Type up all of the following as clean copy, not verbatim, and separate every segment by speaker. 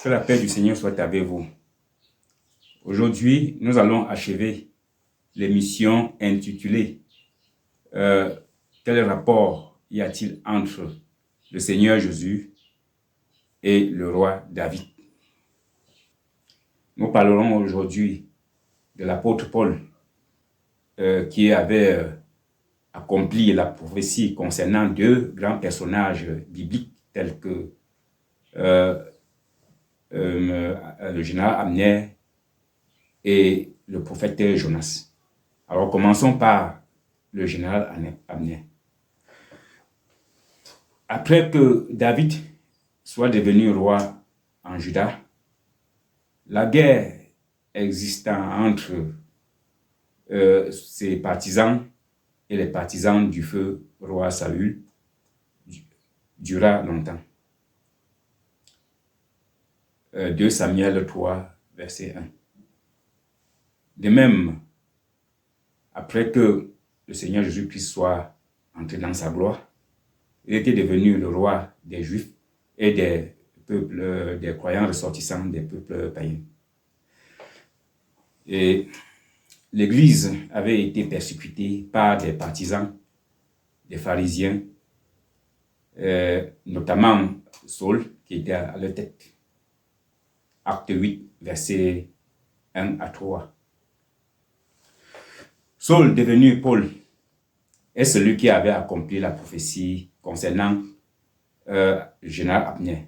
Speaker 1: Que la paix du Seigneur soit avec vous. Aujourd'hui, nous allons achever l'émission intitulée Quel rapport y a-t-il entre le Seigneur Jésus et le roi David? Nous parlerons aujourd'hui de l'apôtre Paul qui avait accompli la prophétie concernant deux grands personnages bibliques tels que le général Abner et le prophète Jonas. Alors commençons par le général Abner. Après que David soit devenu roi en Juda, la guerre existant entre ses partisans et les partisans du feu roi Saül dura longtemps. 2 Samuel 3, verset 1. De même, après que le Seigneur Jésus-Christ soit entré dans sa gloire, il était devenu le roi des Juifs et des peuples, des croyants ressortissants des peuples païens. Et l'Église avait été persécutée par des partisans, des pharisiens, notamment Saul, qui était à leur tête. Acte 8, versets 1 à 3. Saul, devenu Paul, est celui qui avait accompli la prophétie concernant le général Abner.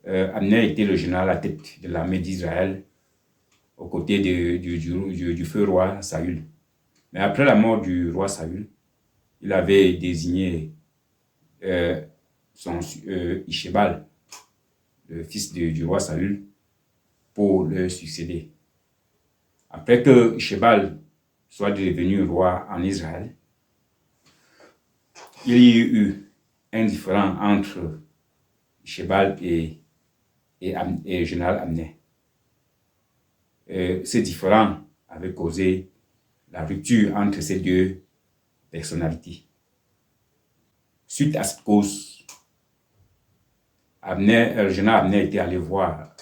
Speaker 1: Abner était le général à la tête de l'armée d'Israël aux côtés du feu roi Saül. Mais après la mort du roi Saül, il avait désigné Ishbal, le fils du roi Saül, pour le succéder. Après que Ishbal soit devenu roi en Israël, il y a eu un différend entre Ishbal et général Abner. Ce différend avait causé la rupture entre ces deux personnalités. Suite à cette cause, le général Abner était allé voir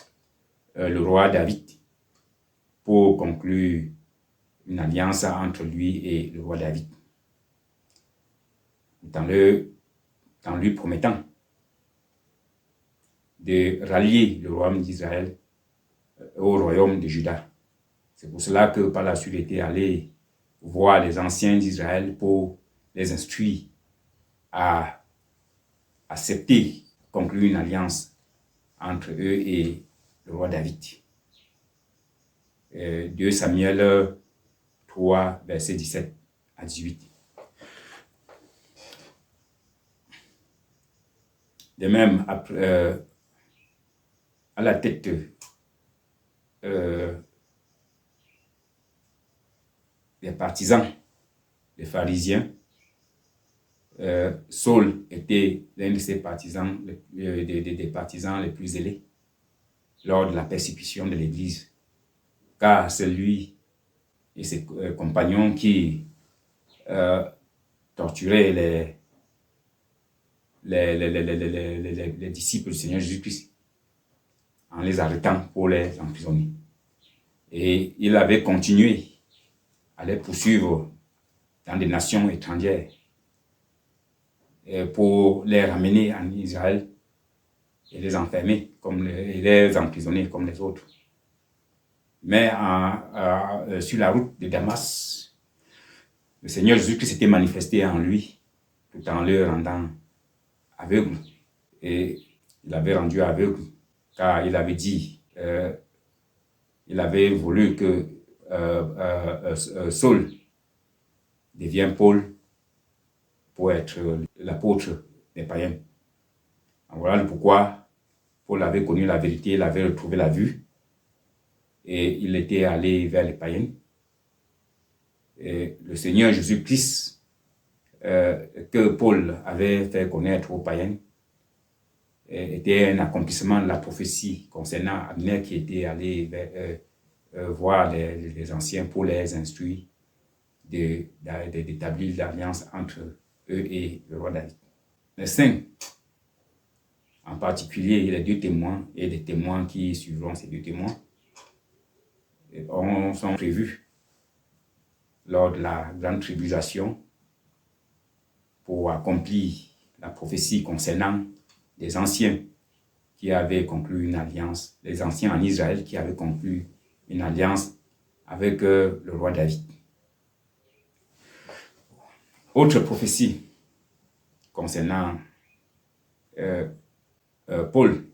Speaker 1: le roi David pour conclure une alliance entre lui et le roi David, en lui promettant de rallier le royaume d'Israël au royaume de Juda. C'est pour cela que par la suite il était allé voir les anciens d'Israël pour les instruire à accepter, conclure une alliance entre eux et le roi David. 2 Samuel 3, versets 17 à 18. De même, à la tête des partisans, des pharisiens, Saul était l'un de ses partisans, des partisans les plus zélés lors de la persécution de l'Église, car c'est lui et ses compagnons qui torturaient les disciples du Seigneur Jésus-Christ en les arrêtant pour les emprisonner. Et il avait continué à les poursuivre dans des nations étrangères pour les ramener en Israël et les enfermer et les emprisonner comme les autres. Mais sur la route de Damas, le Seigneur Jésus-Christ s'était manifesté en lui tout en le rendant aveugle. Et il l'avait rendu aveugle car il avait dit, il avait voulu que Saul devienne Paul pour être l'apôtre des païens. Voilà pourquoi Paul avait connu la vérité, il avait retrouvé la vue et il était allé vers les païens. Et le Seigneur Jésus-Christ que Paul avait fait connaître aux païens était un accomplissement de la prophétie concernant Abner qui était allé voir les anciens pour les instruire d'établir l'alliance entre eux et le roi David. Les saints en particulier les deux témoins et les témoins qui suivront ces deux témoins, sont prévus lors de la grande tribulation pour accomplir la prophétie concernant les anciens qui avaient conclu une alliance, les anciens en Israël qui avaient conclu une alliance avec le roi David. Autre prophétie concernant Paul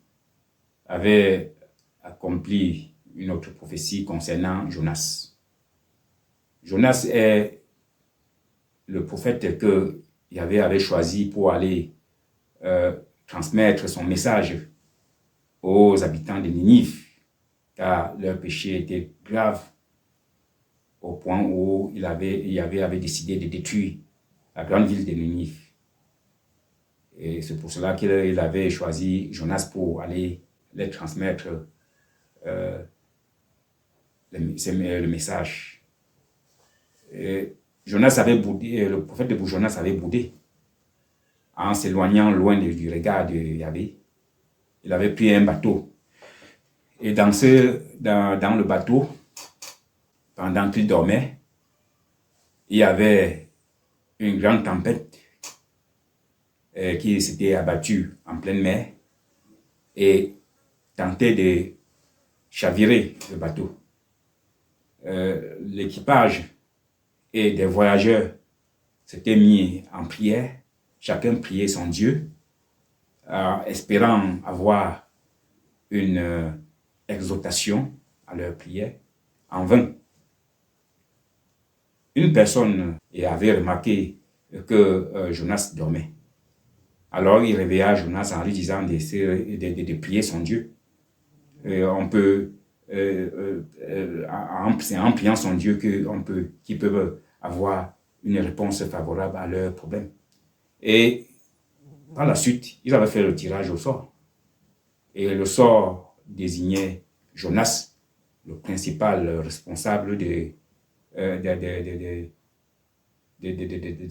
Speaker 1: avait accompli une autre prophétie concernant Jonas. Jonas est le prophète que Yahvé avait choisi pour aller transmettre son message aux habitants de Ninive, car leur péché était grave au point où Yahvé avait décidé de détruire la grande ville de Ninive. Et c'est pour cela qu'il avait choisi Jonas pour aller leur transmettre le message. Jonas avait boudé, le prophète de Jonas avait boudé en s'éloignant loin du regard de Yahvé. Il avait pris un bateau. Et dans le bateau, pendant qu'il dormait, il y avait une grande tempête qui s'était abattue en pleine mer et tentait de chavirer le bateau. L'équipage et des voyageurs s'étaient mis en prière, chacun priait son Dieu, espérant avoir une exhortation à leur prière, en vain. Une personne avait remarqué que Jonas dormait. Alors il réveilla Jonas en lui disant de prier son Dieu. C'est en priant son Dieu qu'ils peuvent avoir une réponse favorable à leurs problèmes. Et par la suite, ils avaient fait le tirage au sort. Et le sort désignait Jonas, le principal responsable de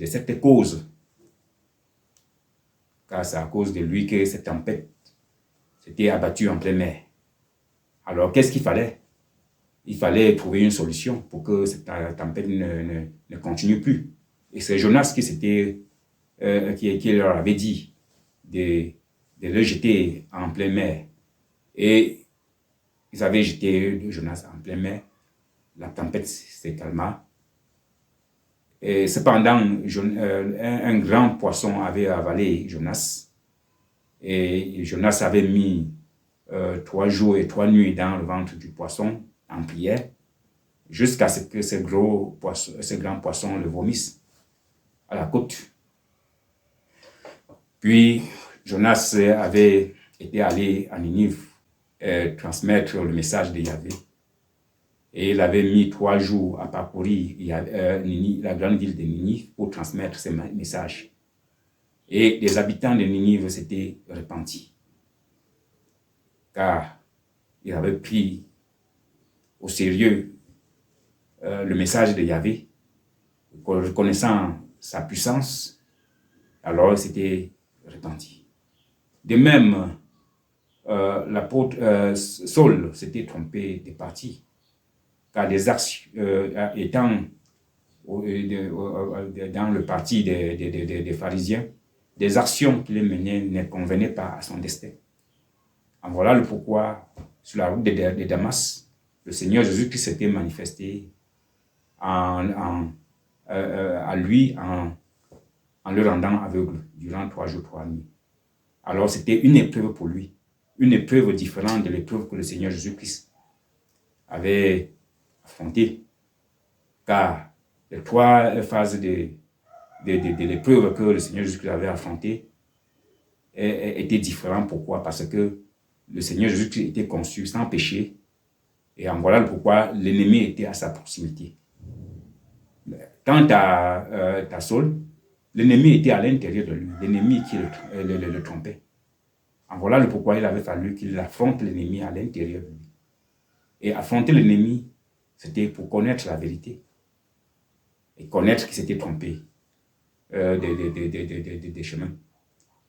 Speaker 1: cette cause. Car c'est à cause de lui que cette tempête s'était abattue en pleine mer. Alors, qu'est-ce qu'il fallait? Il fallait trouver une solution pour que cette tempête ne continue plus. Et c'est Jonas qui leur avait dit de le jeter en pleine mer. Et ils avaient jeté Jonas en pleine mer. La tempête s'est calma. Et cependant, un grand poisson avait avalé Jonas. Et Jonas avait mis 3 jours et 3 nuits dans le ventre du poisson en prière, jusqu'à ce que ce grand poisson le vomisse à la côte. Puis Jonas avait été allé à Ninive transmettre le message de Yahvé. Et il avait mis 3 jours à parcourir la grande ville de Ninive pour transmettre ce message. Et les habitants de Ninive s'étaient repentis, car ils avaient pris au sérieux le message de Yahvé, reconnaissant sa puissance, alors ils s'étaient repentis. De même, l'apôtre Saul s'était trompé de parti, car des actions étant dans le parti des pharisiens, des actions qu'il menait ne convenaient pas à son destin. En voilà le pourquoi, sur la route de Damas, le Seigneur Jésus-Christ s'était manifesté à lui en le rendant aveugle durant 3 jours, 3 nuits. Alors c'était une épreuve pour lui, une épreuve différente de l'épreuve que le Seigneur Jésus-Christ avait affrontée, car les 3 phases de l'épreuve que le Seigneur Jésus-Christ avait affrontée étaient différentes. Pourquoi? Parce que le Seigneur Jésus-Christ était conçu sans péché, et en voilà pourquoi l'ennemi était à sa proximité. Quant à Saul, l'ennemi était à l'intérieur de lui, l'ennemi qui le trompait. En voilà pourquoi il avait fallu qu'il affronte l'ennemi à l'intérieur de lui. Et affronter l'ennemi, c'était pour connaître la vérité et connaître qu'il s'était trompé des chemins.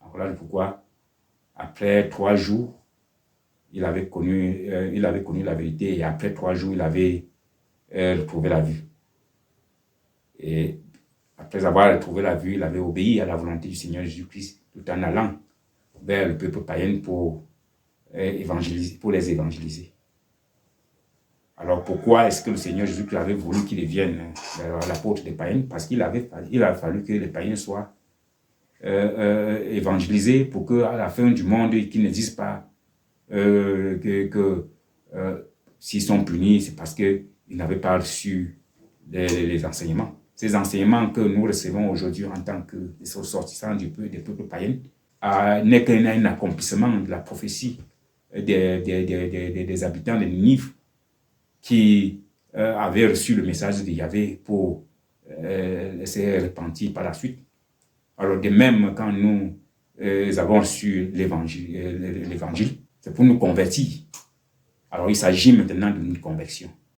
Speaker 1: En voilà pourquoi, Après 3 jours, il avait connu la vérité et après 3 jours, il avait retrouvé la vue. Et après avoir retrouvé la vue, il avait obéi à la volonté du Seigneur Jésus-Christ tout en allant vers le peuple païen pour les évangéliser. Alors pourquoi est-ce que le Seigneur Jésus-Christ avait voulu qu'il devienne l'apôtre des païens? Parce qu'il a fallu que les païens soient évangélisés pour qu'à la fin du monde, qu'ils ne disent pas s'ils sont punis, c'est parce qu'ils n'avaient pas reçu les enseignements. Ces enseignements que nous recevons aujourd'hui en tant que ressortissants des peuples païens n'est qu'un accomplissement de la prophétie des habitants de Ninive qui avaient reçu le message de Yahvé pour se repentir par la suite. Alors de même, quand nous avons reçu l'évangile, c'est pour nous convertir. Alors il s'agit maintenant de notre conversion.